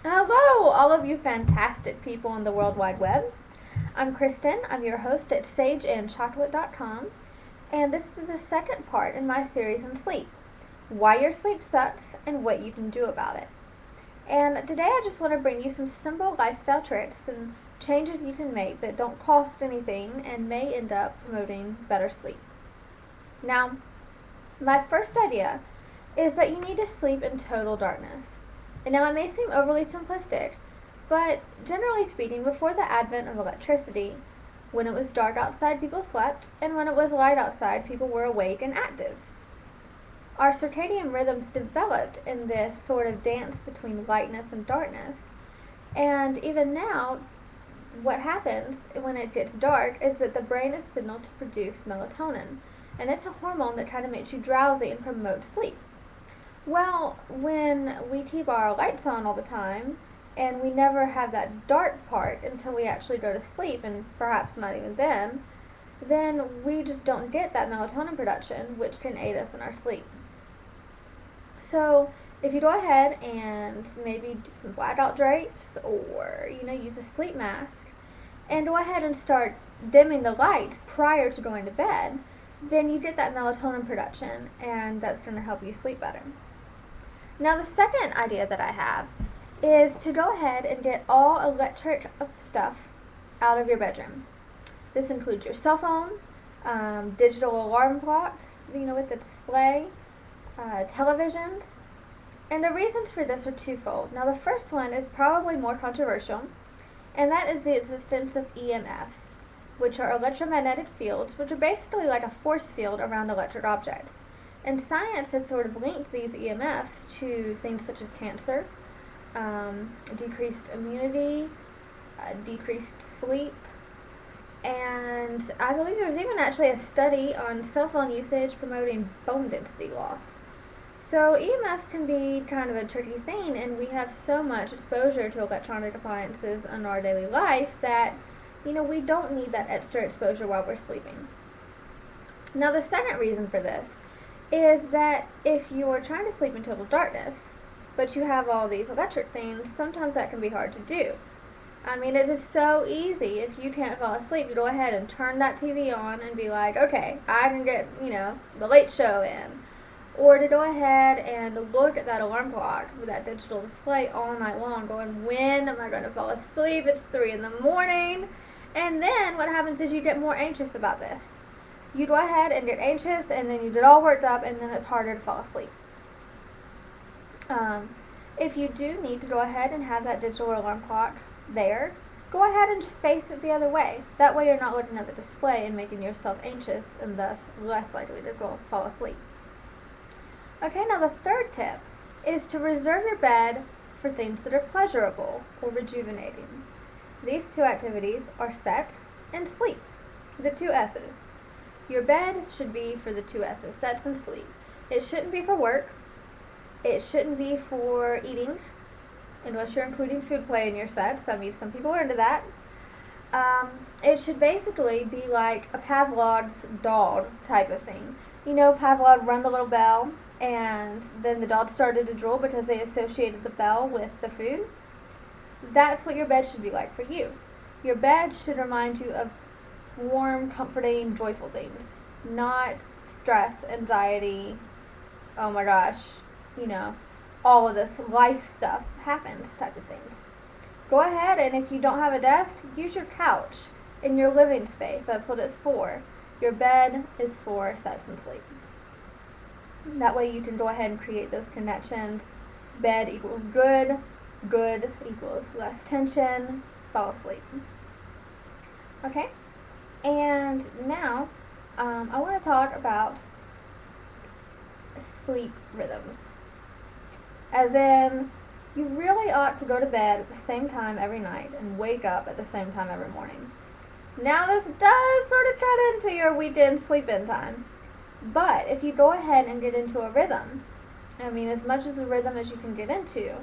Hello, all of you fantastic people on the World Wide Web. I'm Kristen. I'm your host at sageandchocolate.com, and this is the second part in my series on sleep, why your sleep sucks and what you can do about it. And today I just want to bring you some simple lifestyle tricks and changes you can make that don't cost anything and may end up promoting better sleep. Now, my first idea is that you need to sleep in total darkness. And now it may seem overly simplistic, but generally speaking, before the advent of electricity, when it was dark outside, people slept, and when it was light outside, people were awake and active. Our circadian rhythms developed in this sort of dance between lightness and darkness, and even now, what happens when it gets dark is that the brain is signaled to produce melatonin, and it's a hormone that kind of makes you drowsy and promotes sleep. Well, when we keep our lights on all the time, and we never have that dark part until we actually go to sleep, and perhaps not even then we just don't get that melatonin production, which can aid us in our sleep. So, if you go ahead and maybe do some blackout drapes, or use a sleep mask, and go ahead and start dimming the lights prior to going to bed, then you get that melatonin production, and that's going to help you sleep better. Now the second idea that I have is to go ahead and get all electric stuff out of your bedroom. This includes your cell phone, digital alarm clocks, with the display, televisions, and the reasons for this are twofold. Now the first one is probably more controversial, and that is the existence of EMFs, which are electromagnetic fields, which are basically like a force field around electric objects. And science has sort of linked these EMFs to things such as cancer, decreased immunity, decreased sleep, and I believe there was even actually a study on cell phone usage promoting bone density loss. So EMFs can be kind of a tricky thing, and we have so much exposure to electronic appliances in our daily life that, we don't need that extra exposure while we're sleeping. Now the second reason for this is that if you're trying to sleep in total darkness, but you have all these electric things, sometimes that can be hard to do. I mean, it is so easy if you can't fall asleep to go ahead and turn that TV on and be like, okay, I can get, the late show in. Or to go ahead and look at that alarm clock with that digital display all night long, going, when am I going to fall asleep? It's 3 in the morning. And then what happens is you get more anxious about this. You go ahead and get anxious, and then you get all worked up, and then it's harder to fall asleep. If you do need to go ahead and have that digital alarm clock there, go ahead and just face it the other way. That way you're not looking at the display and making yourself anxious, and thus less likely to fall asleep. Okay, now the third tip is to reserve your bed for things that are pleasurable or rejuvenating. These two activities are sex and sleep, the two S's. Your bed should be for the two S's, sex and sleep. It shouldn't be for work. It shouldn't be for eating, unless you're including food play in your sex. I mean, some people are into that. It should basically be like a Pavlov's dog type of thing. Pavlov rang the little bell, and then the dog started to drool because they associated the bell with the food. That's what your bed should be like for you. Your bed should remind you of warm, comforting, joyful things, not stress, anxiety, oh my gosh, all of this life stuff happens type of things. Go ahead, and if you don't have a desk, use your couch in your living space. That's what it's for. Your bed is for sex and sleep. That way you can go ahead and create those connections. Bed equals good, good equals less tension, fall asleep. Okay? And now, I want to talk about sleep rhythms. As in, you really ought to go to bed at the same time every night and wake up at the same time every morning. Now this does sort of cut into your weekend sleep-in time, but if you go ahead and get into a rhythm, I mean, as much as a rhythm as you can get into,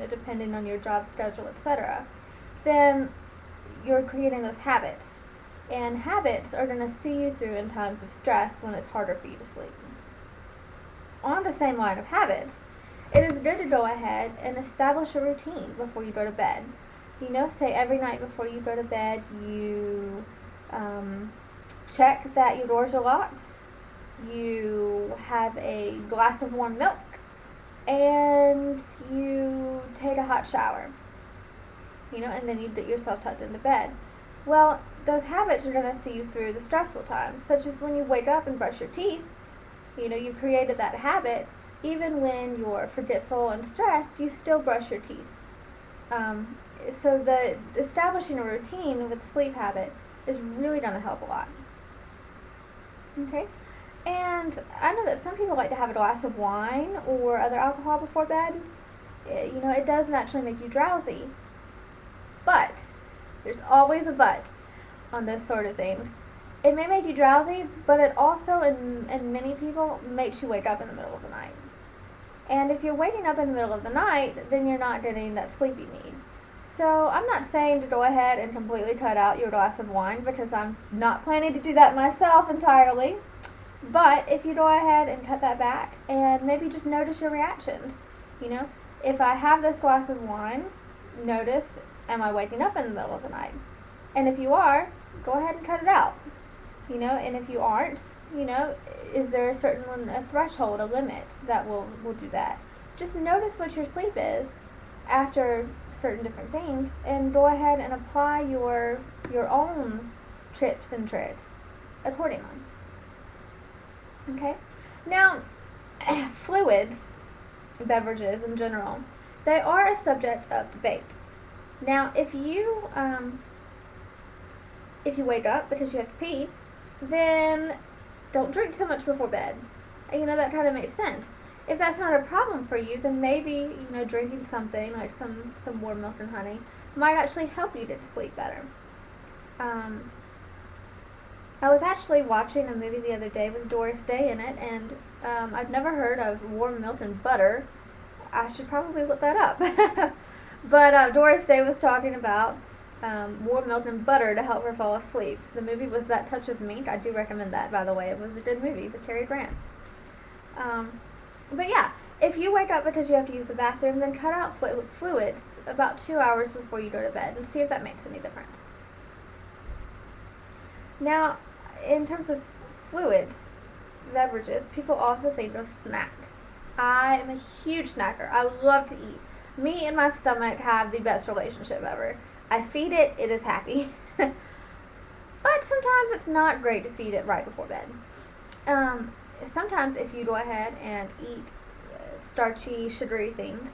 depending on your job schedule, etc., then you're creating those habits. And habits are going to see you through in times of stress when it's harder for you to sleep. On the same line of habits it is good to go ahead and establish a routine before you go to bed. You know, say every night before you go to bed, you check that your doors are locked, you have a glass of warm milk, and you take a hot shower. You know, and then you get yourself tucked into bed. Well, those habits are going to see you through the stressful times, such as when you wake up and brush your teeth. You know, you've created that habit. Even when you're forgetful and stressed, you still brush your teeth. So the establishing a routine with a sleep habit is really going to help a lot. Okay? And I know that some people like to have a glass of wine or other alcohol before bed. You know, it does naturally make you drowsy. But, there's always a but on those sort of things. It may make you drowsy, but it also, in many people, makes you wake up in the middle of the night. And if you're waking up in the middle of the night, then you're not getting that sleep you need. So I'm not saying to go ahead and completely cut out your glass of wine, because I'm not planning to do that myself entirely. But if you go ahead and cut that back and maybe just notice your reactions. You know, if I have this glass of wine, notice, am I waking up in the middle of the night? And if you are, go ahead and cut it out. You know, and if you aren't, you know, is there a threshold, a limit that will do that? Just notice what your sleep is after certain different things, and go ahead and apply your own tips and tricks accordingly. Okay? Now, fluids, beverages in general, they are a subject of debate. Now, if you wake up because you have to pee, then don't drink so much before bed. And, you know, that kind of makes sense. If that's not a problem for you, then maybe, you know, drinking something like some warm milk and honey might actually help you get to sleep better. I was actually watching a movie the other day with Doris Day in it, and I've never heard of warm milk and butter. I should probably look that up. But Doris Day was talking about warm milk and butter to help her fall asleep. The movie was That Touch of Mink. I do recommend that, by the way. It was a good movie with Cary Grant. But yeah, if you wake up because you have to use the bathroom, then cut out fluids about 2 hours before you go to bed and see if that makes any difference. Now, in terms of fluids, beverages, people also think of snacks. I am a huge snacker. I love to eat. Me and my stomach have the best relationship ever. I feed it, it is happy. But sometimes it's not great to feed it right before bed. Sometimes if you go ahead and eat starchy, sugary things,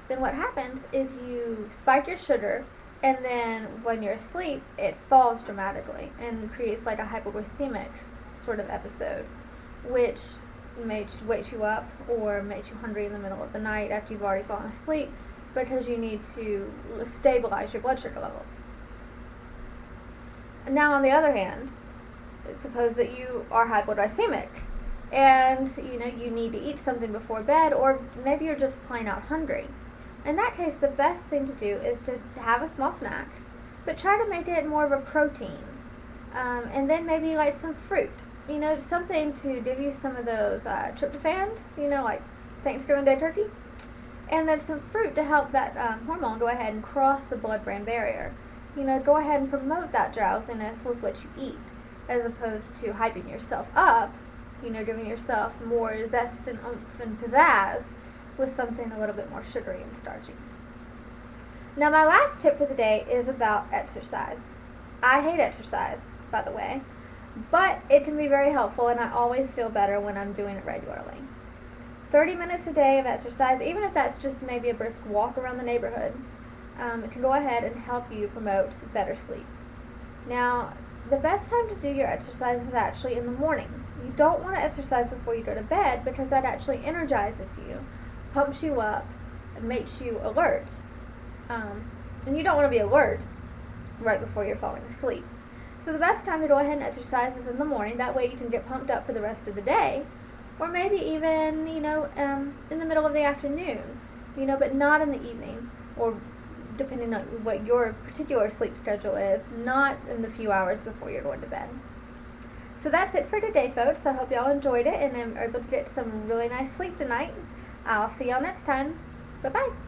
then what happens is you spike your sugar, and then when you're asleep, it falls dramatically and creates like a hypoglycemic sort of episode, which wakes you up or makes you hungry in the middle of the night after you've already fallen asleep, because you need to stabilize your blood sugar levels. Now, on the other hand, suppose that you are hypoglycemic, and you know you need to eat something before bed, or maybe you're just plain out hungry. In that case, the best thing to do is to have a small snack, but try to make it more of a protein, and then maybe like some fruit. You know, something to give you some of those tryptophans. You know, like Thanksgiving Day turkey, and then some fruit to help that hormone go ahead and cross the blood-brain barrier. You know, go ahead and promote that drowsiness with what you eat, as opposed to hyping yourself up. You know, giving yourself more zest and oomph and pizzazz with something a little bit more sugary and starchy. Now, my last tip for the day is about exercise. I hate exercise, by the way, but it can be very helpful, and I always feel better when I'm doing it regularly. 30 minutes a day of exercise, even if that's just maybe a brisk walk around the neighborhood, it can go ahead and help you promote better sleep. Now, the best time to do your exercise is actually in the morning. You don't want to exercise before you go to bed, because that actually energizes you, pumps you up, and makes you alert. And you don't want to be alert right before you're falling asleep. So the best time to go ahead and exercise is in the morning. That way you can get pumped up for the rest of the day, or maybe even, you know, in the middle of the afternoon, you know, but not in the evening, or depending on what your particular sleep schedule is, not in the few hours before you're going to bed. So that's it for today, folks. I hope y'all enjoyed it and are able to get some really nice sleep tonight. I'll see y'all next time. Bye-bye.